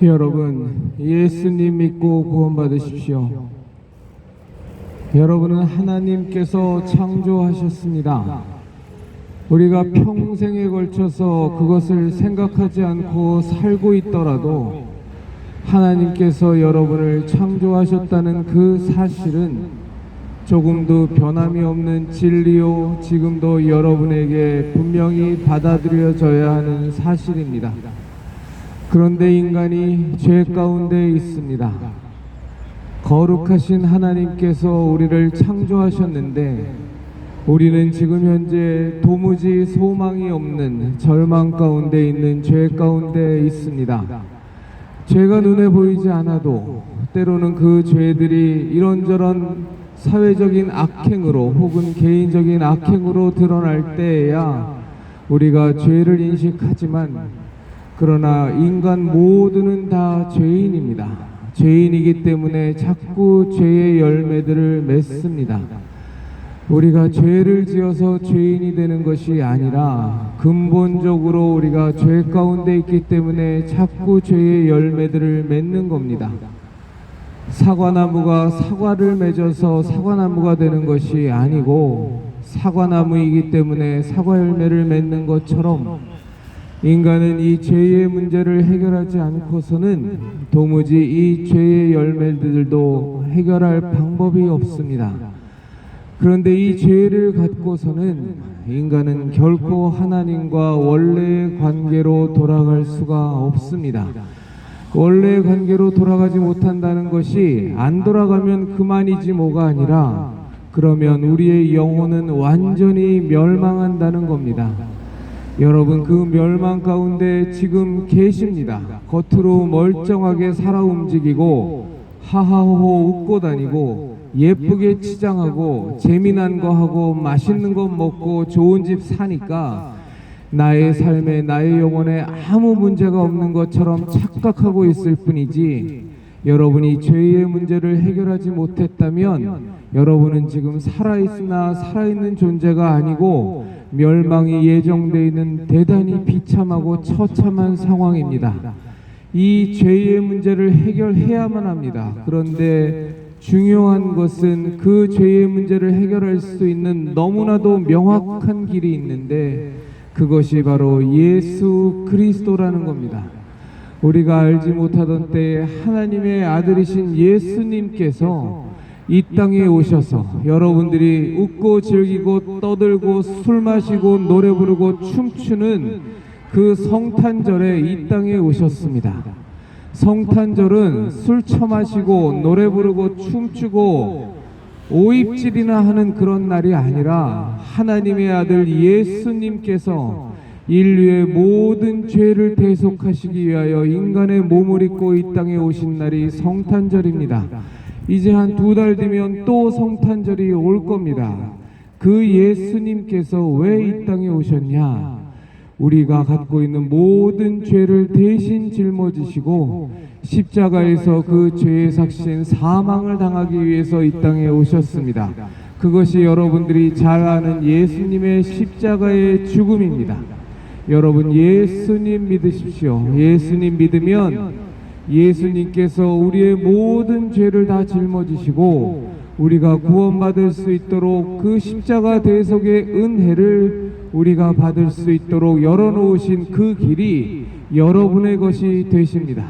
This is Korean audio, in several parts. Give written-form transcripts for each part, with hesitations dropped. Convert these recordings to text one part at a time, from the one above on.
여러분, 예수님 믿고 구원받으십시오. 여러분은 하나님께서 창조하셨습니다. 우리가 평생에 걸쳐서 그것을 생각하지 않고 살고 있더라도 하나님께서 여러분을 창조하셨다는 그 사실은 조금도 변함이 없는 진리요, 지금도 여러분에게 분명히 받아들여져야 하는 사실입니다. 그런데 인간이 죄 가운데 있습니다. 거룩하신 하나님께서 우리를 창조하셨는데 우리는 지금 현재 도무지 소망이 없는 절망 가운데 있는 죄 가운데 있습니다. 죄가 눈에 보이지 않아도 때로는 그 죄들이 이런저런 사회적인 악행으로 혹은 개인적인 악행으로 드러날 때에야 우리가 죄를 인식하지만, 그러나 인간 모두는 다 죄인입니다. 죄인이기 때문에 자꾸 죄의 열매들을 맺습니다. 우리가 죄를 지어서 죄인이 되는 것이 아니라 근본적으로 우리가 죄 가운데 있기 때문에 자꾸 죄의 열매들을 맺는 겁니다. 사과나무가 사과를 맺어서 사과나무가 되는 것이 아니고 사과나무이기 때문에 사과 열매를 맺는 것처럼 인간은 이 죄의 문제를 해결하지 않고서는 도무지 이 죄의 열매들도 해결할 방법이 없습니다. 그런데 이 죄를 갖고서는 인간은 결코 하나님과 원래의 관계로 돌아갈 수가 없습니다. 원래의 관계로 돌아가지 못한다는 것이 안 돌아가면 그만이지 뭐가 아니라 그러면 우리의 영혼은 완전히 멸망한다는 겁니다. 여러분, 그 멸망 가운데 지금 계십니다. 겉으로 멀쩡하게 살아 움직이고 하하호호 웃고 다니고 예쁘게 치장하고 재미난 거 하고 맛있는 거 먹고 좋은 집 사니까 나의 삶에 나의 영혼에 아무 문제가 없는 것처럼 착각하고 있을 뿐이지, 여러분이 죄의 문제를 해결하지 못했다면 여러분은 지금 살아있으나 살아있는 존재가 아니고 멸망이 예정되어 있는 대단히 비참하고 처참한 상황입니다. 이 죄의 문제를 해결해야만 합니다. 그런데 중요한 것은 그 죄의 문제를 해결할 수 있는 너무나도 명확한 길이 있는데 그것이 바로 예수 그리스도라는 겁니다. 우리가 알지 못하던 때에 하나님의 아들이신 예수님께서 이 땅에 오셔서 여러분들이 웃고 즐기고 떠들고 술 마시고 노래 부르고 춤추는 그 성탄절에 이 땅에 오셨습니다. 성탄절은 술 처마시고 노래 부르고 춤추고 오입질이나 하는 그런 날이 아니라 하나님의 아들 예수님께서 인류의 모든 죄를 대속하시기 위하여 인간의 몸을 입고 이 땅에 오신 날이 성탄절입니다. 이제 한 2달 뒤면 또 성탄절이 올 겁니다. 그 예수님께서 왜 이 땅에 오셨냐? 우리가 갖고 있는 모든 죄를 대신 짊어지시고 십자가에서 그 죄의 삭신 사망을 당하기 위해서 이 땅에 오셨습니다. 그것이 여러분들이 잘 아는 예수님의 십자가의 죽음입니다. 여러분, 예수님 믿으십시오. 예수님 믿으면 예수님께서 우리의 모든 죄를 다 짊어지시고 우리가 구원받을 수 있도록 그 십자가 대속의 은혜를 우리가 받을 수 있도록 열어놓으신 그 길이 여러분의 것이 되십니다.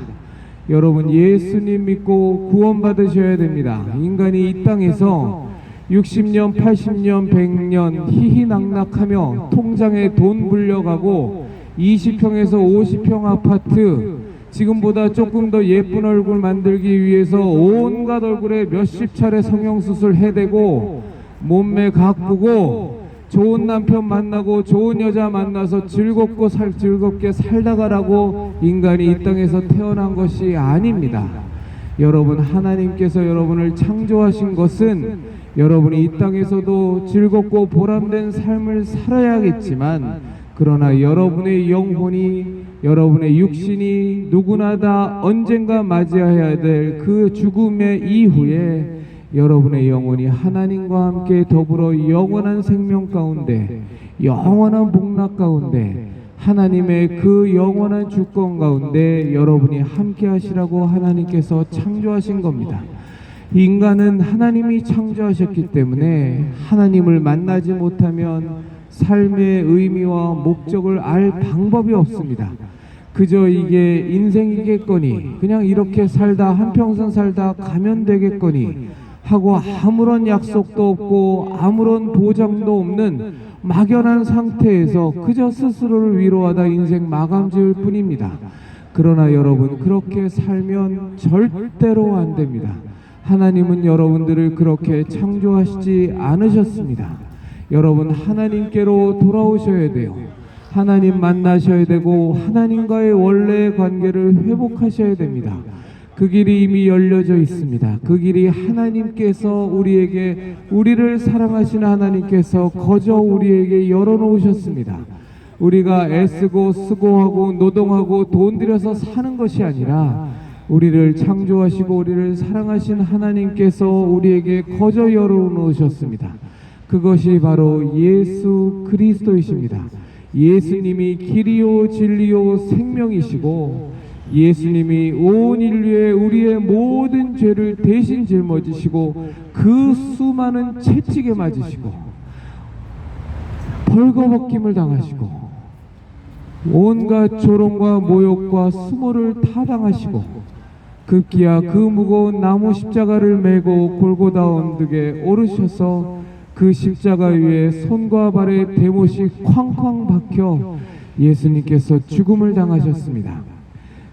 여러분, 예수님 믿고 구원받으셔야 됩니다. 인간이 이 땅에서 60년, 80년, 100년 희희낙낙하며 통장에 돈 불려가고 20평에서 50평 아파트, 지금보다 조금 더 예쁜 얼굴 만들기 위해서 온갖 얼굴에 몇십 차례 성형수술 해대고 몸매 가꾸고 좋은 남편 만나고 좋은 여자 만나서 즐겁게 살다가라고 인간이 이 땅에서 태어난 것이 아닙니다. 여러분, 하나님께서 여러분을 창조하신 것은 여러분이 이 땅에서도 즐겁고 보람된 삶을 살아야겠지만, 그러나 여러분의 영혼이, 여러분의 육신이 누구나 다 언젠가 맞이해야 될 그 죽음의 이후에 여러분의 영혼이 하나님과 함께 더불어 영원한 생명 가운데, 영원한 복락 가운데 하나님의 그 영원한 주권 가운데 여러분이 함께 하시라고 하나님께서 창조하신 겁니다. 인간은 하나님이 창조하셨기 때문에 하나님을 만나지 못하면 삶의 의미와 목적을 알 방법이 없습니다. 그저 이게 인생이겠거니, 그냥 이렇게 살다 한평생 살다 가면 되겠거니 하고 아무런 약속도 없고 아무런 보장도 없는 막연한 상태에서 그저 스스로를 위로하다 인생 마감 지을 뿐입니다. 그러나 여러분, 그렇게 살면 절대로 안 됩니다. 하나님은 여러분들을 그렇게 창조하시지 않으셨습니다. 여러분, 하나님께로 돌아오셔야 돼요. 하나님 만나셔야 되고 하나님과의 원래의 관계를 회복하셔야 됩니다. 그 길이 이미 열려져 있습니다. 그 길이 하나님께서 우리를 사랑하시는 하나님께서 거저 우리에게 열어놓으셨습니다. 우리가 애쓰고 수고하고 노동하고 돈 들여서 사는 것이 아니라 우리를 창조하시고 우리를 사랑하신 하나님께서 우리에게 거저 열어놓으셨습니다. 그것이 바로 예수 그리스도이십니다. 예수님이 길이요 진리요 생명이시고 예수님이 온 인류의 우리의 모든 죄를 대신 짊어지시고 그 수많은 채찍에 맞으시고 벌거벗김을 당하시고 온갖 조롱과 모욕과 수모를 타당하시고 급기야 그 무거운 나무 십자가를 메고 골고다 언덕에 오르셔서 그 십자가 위에 손과 발에 대못이 쾅쾅 박혀 예수님께서 죽음을 당하셨습니다.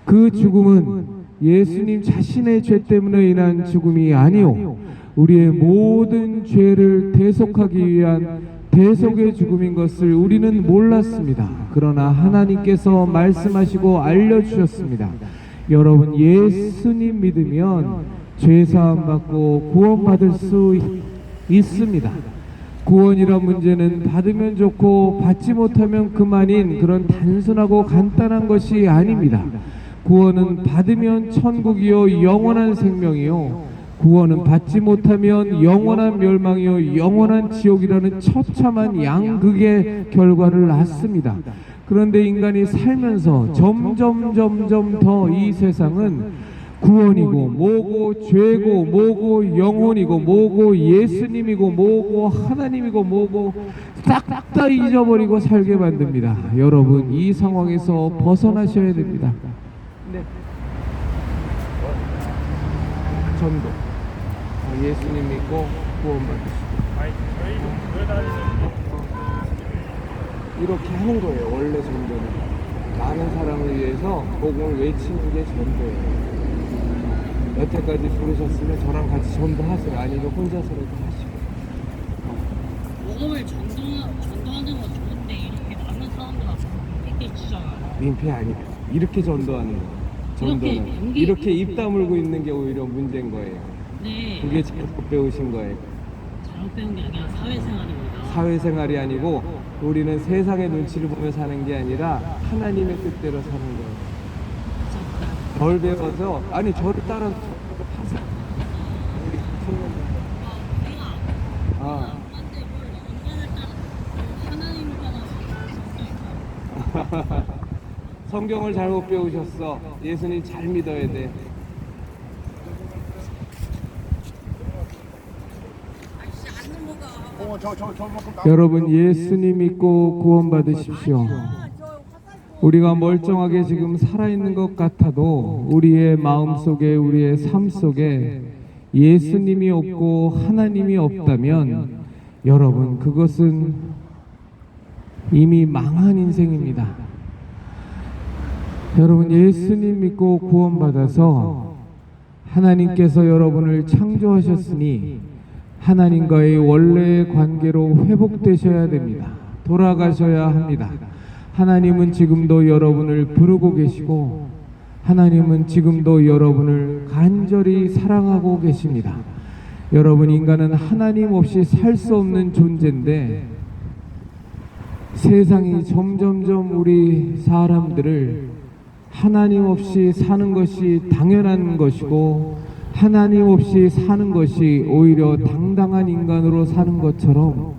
그 죽음은 예수님 자신의 죄 때문에 인한 죽음이 아니오 우리의 모든 죄를 대속하기 위한 대속의 죽음인 것을 우리는 몰랐습니다. 그러나 하나님께서 말씀하시고 알려주셨습니다. 여러분, 예수님 믿으면 죄사함 받고 구원받을 수 있습니다. 구원이란 문제는 받으면 좋고 받지 못하면 그만인 그런 단순하고 간단한 것이 아닙니다. 구원은 받으면 천국이요 영원한 생명이요, 구원은 받지 못하면 영원한 멸망이요 영원한 지옥이라는 처참한 양극의 결과를 낳습니다. 그런데 인간이 살면서 점점 더 이 세상은 구원이고 뭐고 죄고 뭐고 영혼이고 뭐고 예수님이고 뭐고 하나님이고 뭐고 싹 다 잊어버리고 살게 만듭니다. 여러분, 이 상황에서 벗어나셔야 됩니다. 네. 전도. 예수님 믿고 구원받으시고. 이렇게 하는 거예요. 원래 전도는 많은 사람을 위해서 복음을 외치는 게 전도예요. 여태까지 부르셨으면 저랑 같이 전도하세요. 아니면 혼자서라도 하시고. 복음을 전도하는 건 좋은데 이렇게 많은 사람들 앞에서 민폐 치잖아요. 민폐 아니에요. 이렇게 전도하는 거. 전도는 이렇게 입 다물고 있는 게 오히려 문제인 거예요. 네. 그게 잘못 배우신 거예요. 잘못 배운 게 아니라 사회생활입니다. 사회생활이 아니고 우리는 세상의 눈치를 보며 사는 게 아니라 하나님의 뜻대로 사는 거예요. 덜 배워서 아니 저를 따라서 하세요. 성경을 잘못 배우셨어. 예수님 잘 믿어야 돼. 여러분, 예수님 믿고 구원받으십시오. 우리가 멀쩡하게 지금 살아있는 것 같아도 우리의 마음속에 우리의 삶 속에 예수님이 없고 하나님이 없다면 여러분, 그것은 이미 망한 인생입니다. 여러분, 예수님 믿고 구원받아서 하나님께서 여러분을 창조하셨으니 하나님과의 원래의 관계로 회복되셔야 됩니다. 돌아가셔야 합니다. 하나님은 지금도 여러분을 부르고 계시고 하나님은 지금도 여러분을 간절히 사랑하고 계십니다. 여러분, 인간은 하나님 없이 살 수 없는 존재인데 세상이 점점점 우리 사람들을 하나님 없이 사는 것이 당연한 것이고 하나님 없이 사는 것이 오히려 당당한 인간으로 사는 것처럼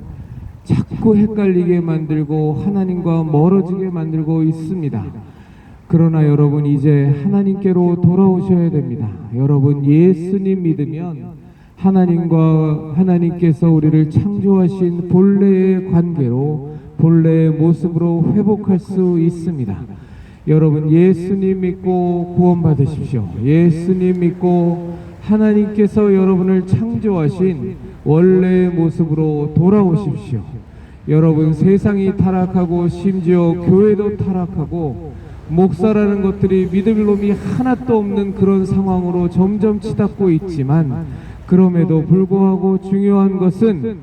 자꾸 헷갈리게 만들고 하나님과 멀어지게 만들고 있습니다. 그러나 여러분, 이제 하나님께로 돌아오셔야 됩니다. 여러분, 예수님 믿으면 하나님께서 우리를 창조하신 본래의 관계로, 본래의 모습으로 회복할 수 있습니다. 여러분, 예수님 믿고 구원받으십시오. 예수님 믿고 하나님께서 여러분을 창조하신 원래의 모습으로 돌아오십시오. 여러분, 세상이 타락하고 심지어 교회도 타락하고 목사라는 것들이 믿을 놈이 하나도 없는 그런 상황으로 점점 치닫고 있지만, 그럼에도 불구하고 중요한 것은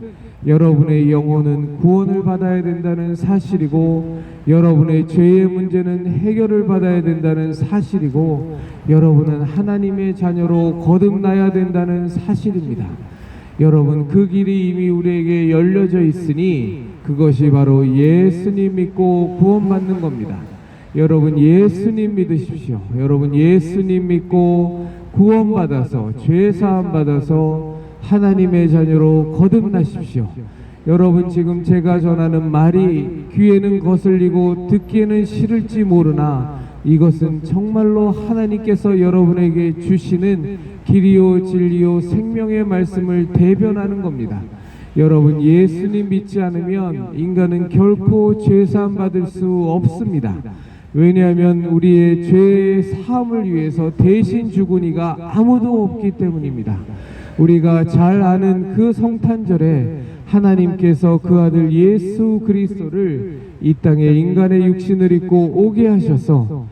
여러분의 영혼은 구원을 받아야 된다는 사실이고, 여러분의 죄의 문제는 해결을 받아야 된다는 사실이고, 여러분은 하나님의 자녀로 거듭나야 된다는 사실입니다. 여러분, 그 길이 이미 우리에게 열려져 있으니 그것이 바로 예수님 믿고 구원받는 겁니다. 여러분, 예수님 믿으십시오. 여러분, 예수님 믿고 구원받아서 죄사함 받아서 하나님의 자녀로 거듭나십시오. 여러분, 지금 제가 전하는 말이 귀에는 거슬리고 듣기에는 싫을지 모르나 이것은 정말로 하나님께서 여러분에게 주시는 길이요 진리요 생명의 말씀을 대변하는 겁니다. 여러분, 예수님 믿지 않으면 인간은 결코 죄사함 받을 수 없습니다. 왜냐하면 우리의 죄의 사함을 위해서 대신 죽은 이가 아무도 없기 때문입니다. 우리가 잘 아는 그 성탄절에 하나님께서 그 아들 예수 그리스도를 이 땅에 인간의 육신을 입고 오게 하셔서,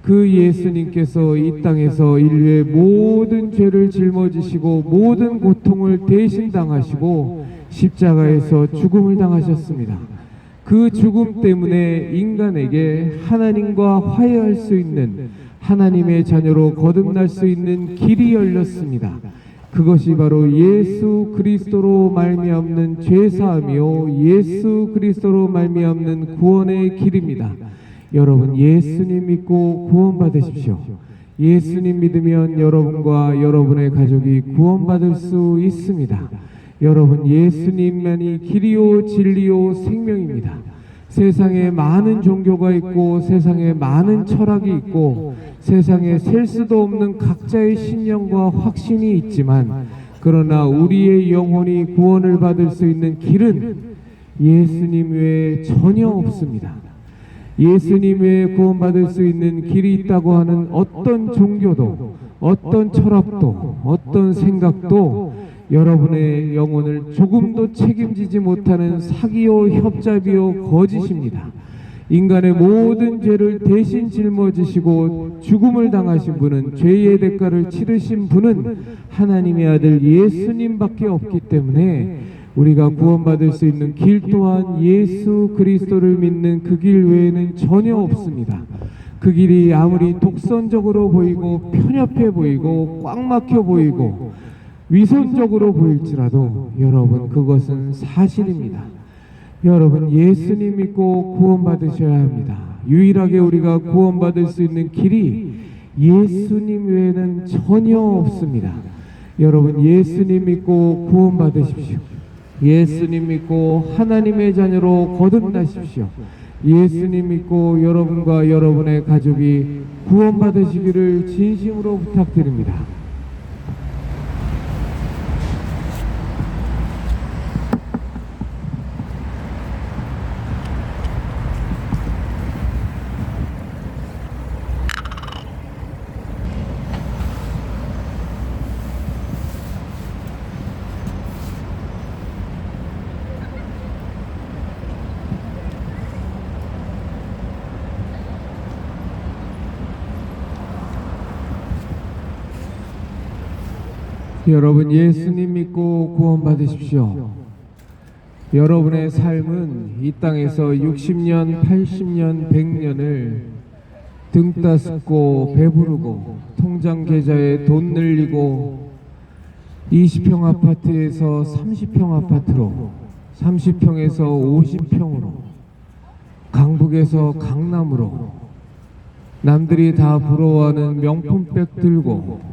그 예수님께서 이 땅에서 인류의 모든 죄를 짊어지시고 모든 고통을 대신 당하시고 십자가에서 죽음을 당하셨습니다. 그 죽음 때문에 인간에게 하나님과 화해할 수 있는, 하나님의 자녀로 거듭날 수 있는 길이 열렸습니다. 그것이 바로 예수 그리스도로 말미암는 죄사함이요 예수 그리스도로 말미암는 구원의 길입니다. 여러분, 예수님 믿고 구원받으십시오. 예수님 믿으면 여러분과 여러분의 가족이 구원받을 수 있습니다. 여러분, 예수님만이 길이요 진리요 생명입니다. 세상에 많은 종교가 있고 세상에 많은 철학이 있고 세상에 셀 수도 없는 각자의 신념과 확신이 있지만, 그러나 우리의 영혼이 구원을 받을 수 있는 길은 예수님 외에 전혀 없습니다. 예수님 외에 구원받을 수 있는 길이 있다고 하는 어떤 종교도, 어떤 철학도, 어떤 생각도 여러분의 영혼을 조금도 책임지지 못하는 사기요 협잡이요 거짓입니다. 인간의 모든 죄를 대신 짊어지시고 죽음을 당하신 분은, 죄의 대가를 치르신 분은 하나님의 아들 예수님밖에 없기 때문에 우리가 구원받을 수 있는 길 또한 예수 그리스도를 믿는 그 길 외에는 전혀 없습니다. 그 길이 아무리 독선적으로 보이고 편협해 보이고 꽉 막혀 보이고 위선적으로 보일지라도 여러분, 그것은 사실입니다. 여러분, 예수님 믿고 구원받으셔야 합니다. 유일하게 우리가 구원받을 수 있는 길이 예수님 외에는 전혀 없습니다. 여러분, 예수님 믿고 구원받으십시오. 예수님 믿고 하나님의 자녀로 거듭나십시오. 예수님 믿고 여러분과 여러분의 가족이 구원받으시기를 진심으로 부탁드립니다. 여러분, 예수님 믿고 구원받으십시오. 여러분의 삶은 이 땅에서 60년, 80년, 100년을 등 따스고 배부르고 통장 계좌에 돈 늘리고 20평 아파트에서 30평 아파트로, 30평에서 50평으로, 강북에서 강남으로, 남들이 다 부러워하는 명품백 들고,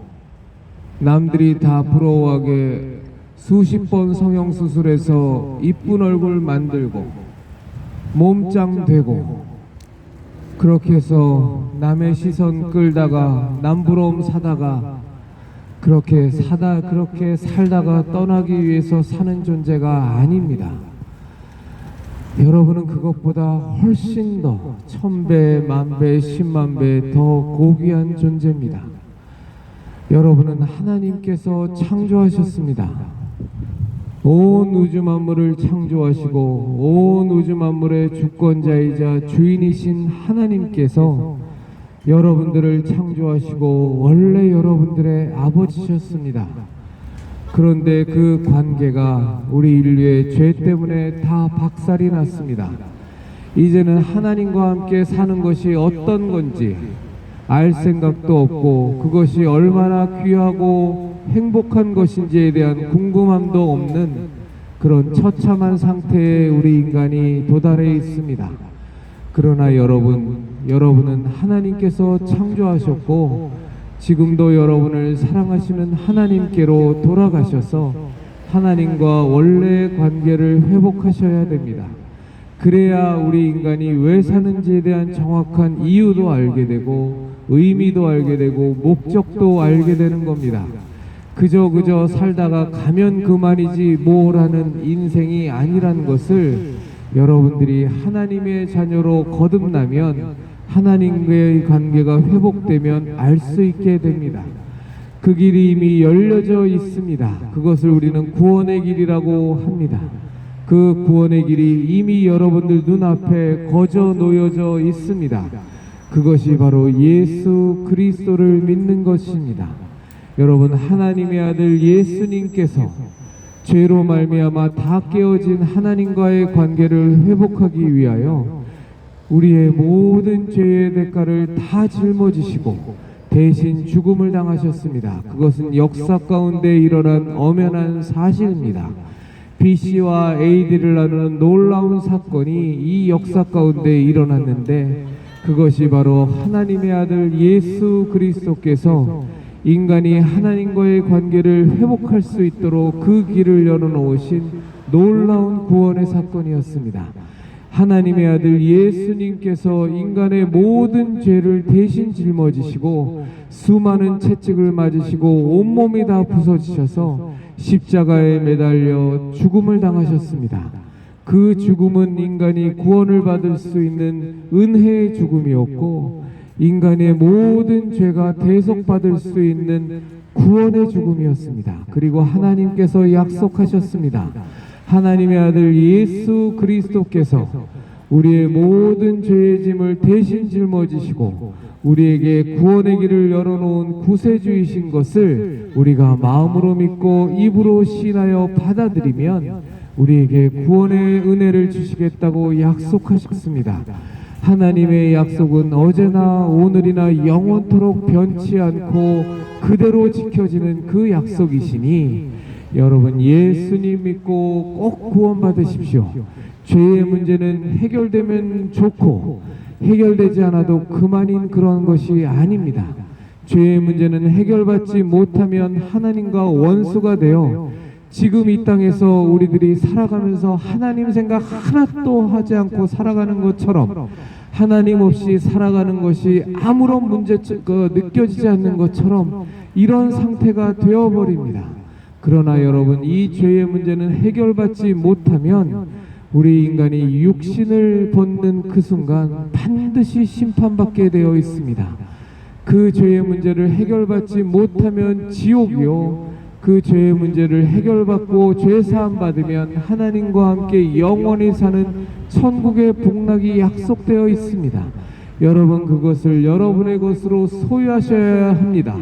남들이 다 부러워하게 수십 번 성형수술해서 이쁜 얼굴 만들고 몸짱 되고 그렇게 해서 남의 시선 끌다가 남부러움 사다가 그렇게 살다가 떠나기 위해서 사는 존재가 아닙니다. 여러분은 그것보다 훨씬 더 1000배, 10,000배, 100,000배 더 고귀한 존재입니다. 여러분은 하나님께서 창조하셨습니다. 온 우주 만물을 창조하시고 온 우주 만물의 주권자이자 주인이신 하나님께서 여러분들을 창조하시고 원래 여러분들의 아버지셨습니다. 그런데 그 관계가 우리 인류의 죄 때문에 다 박살이 났습니다. 이제는 하나님과 함께 사는 것이 어떤 건지 알 생각도 없고 그것이 얼마나 귀하고 행복한 것인지에 대한 궁금함도 없는 그런 처참한 상태에 우리 인간이 도달해 있습니다. 그러나 여러분은 하나님께서 창조하셨고 지금도 여러분을 사랑하시는 하나님께로 돌아가셔서 하나님과 원래의 관계를 회복하셔야 됩니다. 그래야 우리 인간이 왜 사는지에 대한 정확한 이유도 알게 되고 의미도 알게 되고 목적도 알게 되는 겁니다. 그저 살다가 가면 그만이지 뭐라는 인생이 아니란 것을 여러분들이 하나님의 자녀로 거듭나면 하나님과의 관계가 회복되면 알 수 있게 됩니다. 그 길이 이미 열려져 있습니다. 그것을 우리는 구원의 길이라고 합니다. 그 구원의 길이 이미 여러분들 눈앞에 거저 놓여져 있습니다. 그것이 바로 예수 그리스도를 믿는 것입니다. 여러분, 하나님의 아들 예수님께서 죄로 말미암아 다 깨어진 하나님과의 관계를 회복하기 위하여 우리의 모든 죄의 대가를 다 짊어지시고 대신 죽음을 당하셨습니다. 그것은 역사 가운데 일어난 엄연한 사실입니다. BC와 AD를 나누는 놀라운 사건이 이 역사 가운데 일어났는데 그것이 바로 하나님의 아들 예수 그리스도께서 인간이 하나님과의 관계를 회복할 수 있도록 그 길을 열어놓으신 놀라운 구원의 사건이었습니다. 하나님의 아들 예수님께서 인간의 모든 죄를 대신 짊어지시고 수많은 채찍을 맞으시고 온몸이 다 부서지셔서 십자가에 매달려 죽음을 당하셨습니다. 그 죽음은 인간이 구원을 받을 수 있는 은혜의 죽음이었고 인간의 모든 죄가 대속받을 수 있는 구원의 죽음이었습니다. 그리고 하나님께서 약속하셨습니다. 하나님의 아들 예수 그리스도께서 우리의 모든 죄의 짐을 대신 짊어지시고 우리에게 구원의 길을 열어놓은 구세주이신 것을 우리가 마음으로 믿고 입으로 신하여 받아들이면 우리에게 구원의 은혜를 주시겠다고 약속하셨습니다. 하나님의 약속은 어제나 오늘이나 영원토록 변치 않고 그대로 지켜지는 그 약속이시니 여러분, 예수님 믿고 꼭 구원받으십시오. 죄의 문제는 해결되면 좋고 해결되지 않아도 그만인 그런 것이 아닙니다. 죄의 문제는 해결받지 못하면 하나님과 원수가 되어 지금 이 땅에서 우리들이 살아가면서 하나님 생각 하나도 하지 않고 살아가는 것처럼 하나님 없이 살아가는 것이 아무런 문제가 느껴지지 않는 것처럼 이런 상태가 되어버립니다. 그러나 여러분, 이 죄의 문제는 해결받지 못하면 우리 인간이 육신을 벗는 그 순간 반드시 심판받게 되어 있습니다. 그 죄의 문제를 해결받지 못하면 지옥이요, 그 죄의 문제를 해결받고 죄사함 받으면 하나님과 함께 영원히 사는 천국의 복락이 약속되어 있습니다. 여러분, 그것을 여러분의 것으로 소유하셔야 합니다.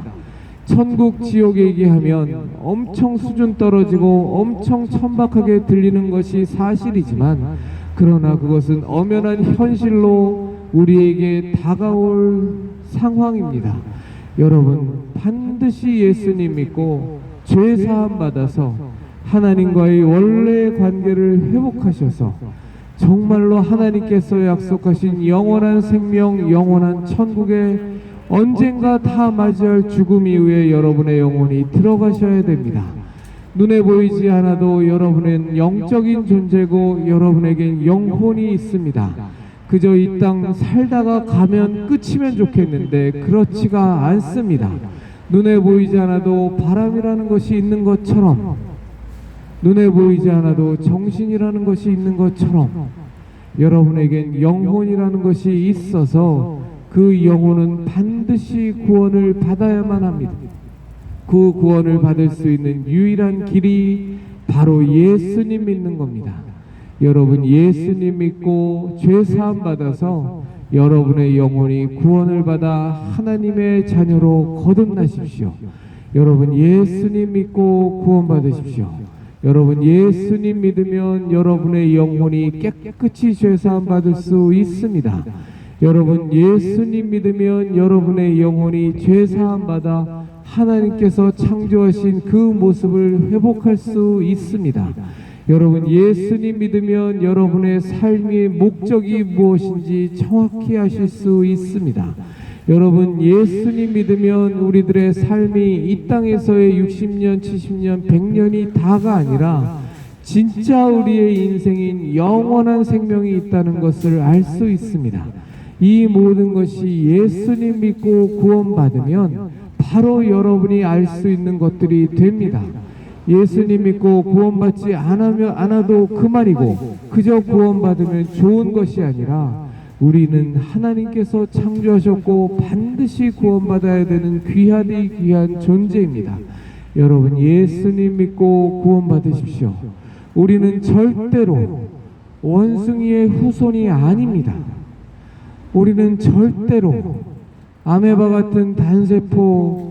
천국 지옥 얘기하면 엄청 수준 떨어지고 엄청 천박하게 들리는 것이 사실이지만 그러나 그것은 엄연한 현실로 우리에게 다가올 상황입니다. 여러분, 반드시 예수님 믿고 죄사함 받아서 하나님과의 원래의 관계를 회복하셔서 정말로 하나님께서 약속하신 영원한 생명, 영원한 천국에 언젠가 다 맞이할 죽음 이후에 여러분의 영혼이 들어가셔야 됩니다. 눈에 보이지 않아도 여러분은 영적인 존재고 여러분에겐 영혼이 있습니다. 그저 이 땅 살다가 가면 끝이면 좋겠는데 그렇지가 않습니다. 눈에 보이지 않아도 바람이라는 것이 있는 것처럼, 눈에 보이지 않아도 정신이라는 것이 있는 것처럼 여러분에겐 영혼이라는 것이 있어서 그 영혼은 반드시 구원을 받아야만 합니다. 그 구원을 받을 수 있는 유일한 길이 바로 예수님 믿는 겁니다. 여러분 예수님 믿고 죄 사함 받아서 여러분의 영혼이 구원을 받아 하나님의 자녀로 거듭나십시오. 여러분 예수님 믿고 구원 받으십시오. 여러분 예수님 믿으면 여러분의 영혼이 깨끗이 죄 사함 받을 수 있습니다. 여러분 예수님 믿으면 여러분의 영혼이 죄 사함 받아 하나님께서 창조하신 그 모습을 회복할 수 있습니다. 여러분 예수님 믿으면 여러분의 삶의 목적이 무엇인지 정확히 아실 수 있습니다. 여러분 예수님 믿으면 우리들의 삶이 이 땅에서의 60년, 70년, 100년이 다가 아니라 진짜 우리의 인생인 영원한 생명이 있다는 것을 알 수 있습니다. 이 모든 것이 예수님 믿고 구원받으면 바로 여러분이 알 수 있는 것들이 됩니다. 예수님 믿고 구원받지 않아도 그만이고 그저 구원받으면 좋은 것이 아니라 우리는 하나님께서 창조하셨고 반드시 구원받아야 되는 귀하디 귀한 존재입니다. 여러분 예수님 믿고 구원받으십시오. 우리는 절대로 원숭이의 후손이 아닙니다. 우리는 절대로 아메바 같은 단세포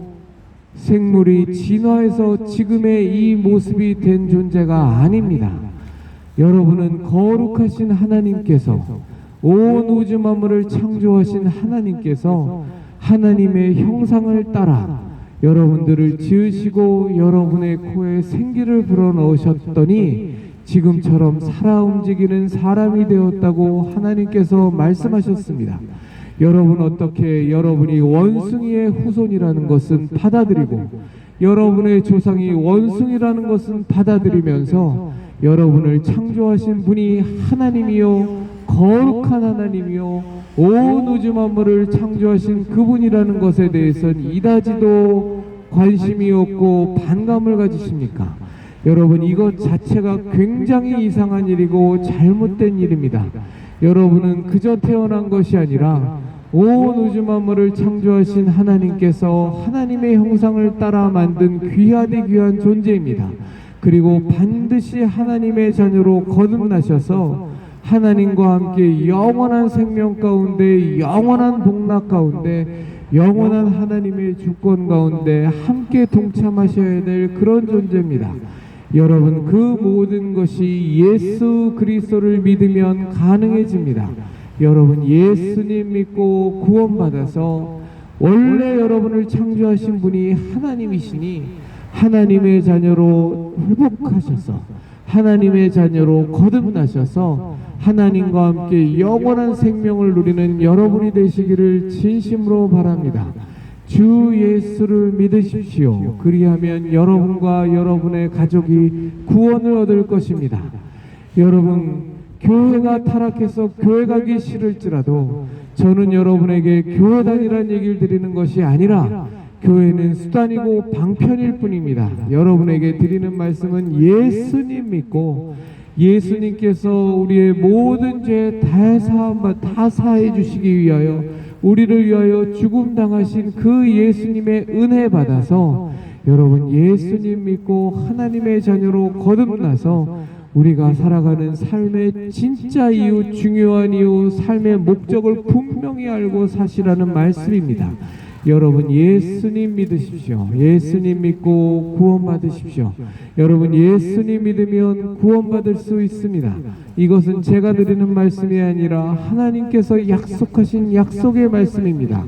생물이 진화해서 지금의 이 모습이 된 존재가 아닙니다. 여러분은 거룩하신 하나님께서 온 우주 만물을 창조하신 하나님께서 하나님의 형상을 따라 여러분들을 지으시고 여러분의 코에 생기를 불어넣으셨더니 지금처럼 살아 움직이는 사람이 되었다고 하나님께서 말씀하셨습니다. 여러분 어떻게 여러분이 원숭이의 후손이라는 것은 받아들이고 여러분의 조상이 원숭이라는 것은 받아들이면서 여러분을 창조하신 분이 하나님이요 거룩한 하나님이요 온 우주 만물을 창조하신 그분이라는 것에 대해서는 이다지도 관심이 없고 반감을 가지십니까? 여러분 이것 자체가 굉장히 이상한 일이고 잘못된 일입니다. 여러분은 그저 태어난 것이 아니라 온 우주 만물을 창조하신 하나님께서 하나님의 형상을 따라 만든 귀하디 귀한 존재입니다. 그리고 반드시 하나님의 자녀로 거듭나셔서 하나님과 함께 영원한 생명 가운데 영원한 복락 가운데 영원한 하나님의 주권 가운데 함께 동참하셔야 될 그런 존재입니다. 여러분 그 모든 것이 예수 그리스도를 믿으면 가능해집니다. 여러분 예수님 믿고 구원받아서 원래 여러분을 창조하신 분이 하나님이시니 하나님의 자녀로 회복하셔서 하나님의 자녀로 거듭나셔서 하나님과 함께 영원한 생명을 누리는 여러분이 되시기를 진심으로 바랍니다. 주 예수를 믿으십시오. 그리하면 여러분과 여러분의 가족이 구원을 얻을 것입니다. 여러분 교회가 타락해서 교회 가기 싫을지라도 저는 여러분에게 교회 다니라는 얘기를 드리는 것이 아니라 교회는 수단이고 방편일 뿐입니다. 여러분에게 드리는 말씀은 예수님 믿고 예수님께서 우리의 모든 죄 다 사해 주시기 위하여 우리를 위하여 죽음 당하신 그 예수님의 은혜 받아서 여러분 예수님 믿고 하나님의 자녀로 거듭나서 우리가 살아가는 삶의 진짜 이유, 중요한 이유, 삶의 목적을 분명히 알고 사시라는 말씀입니다. 여러분 예수님 믿으십시오. 예수님 믿고 구원받으십시오. 여러분 예수님 믿으면 구원받을 수 있습니다. 이것은 제가 드리는 말씀이 아니라 하나님께서 약속하신 약속의 말씀입니다.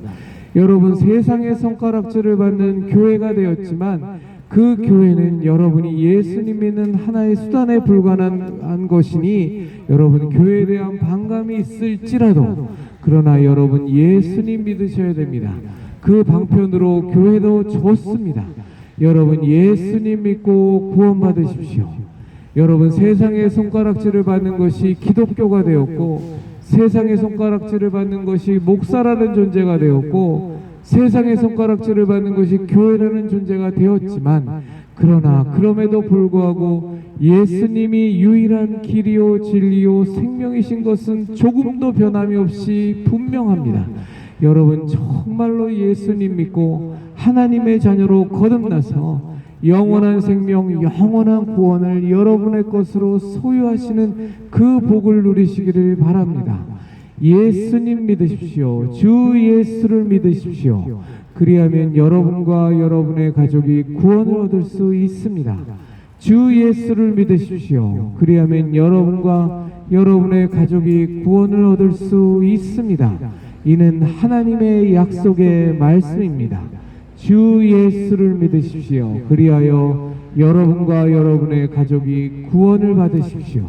여러분 세상의 손가락질을 받는 교회가 되었지만 그 교회는 여러분이 예수님 믿는 하나의 수단에 불과한 것이니 여러분 교회에 대한 반감이 있을지라도 그러나 여러분 예수님 믿으셔야 됩니다. 그 방편으로 교회도 좋습니다. 여러분 예수님 믿고 구원받으십시오. 여러분 세상의 손가락질을 받는 것이 기독교가 되었고, 세상의 손가락질을 받는 것이 목사라는 존재가 되었고, 세상의 손가락질을 받는 것이 교회라는 존재가 되었지만, 그러나 그럼에도 불구하고 예수님이 유일한 길이요 진리요 생명이신 것은 조금도 변함이 없이 분명합니다. 여러분 정말로 예수님 믿고 하나님의 자녀로 거듭나서 영원한 생명, 영원한 구원을 여러분의 것으로 소유하시는 그 복을 누리시기를 바랍니다. 예수님 믿으십시오. 주 예수를 믿으십시오. 그리하면 여러분과 여러분의 가족이 구원을 얻을 수 있습니다. 주 예수를 믿으십시오. 그리하면 여러분과 여러분의 가족이 구원을 얻을 수 있습니다. 이는 하나님의 약속의 말씀입니다. 주 예수를 믿으십시오. 그리하여 여러분과 여러분의 가족이 구원을 받으십시오.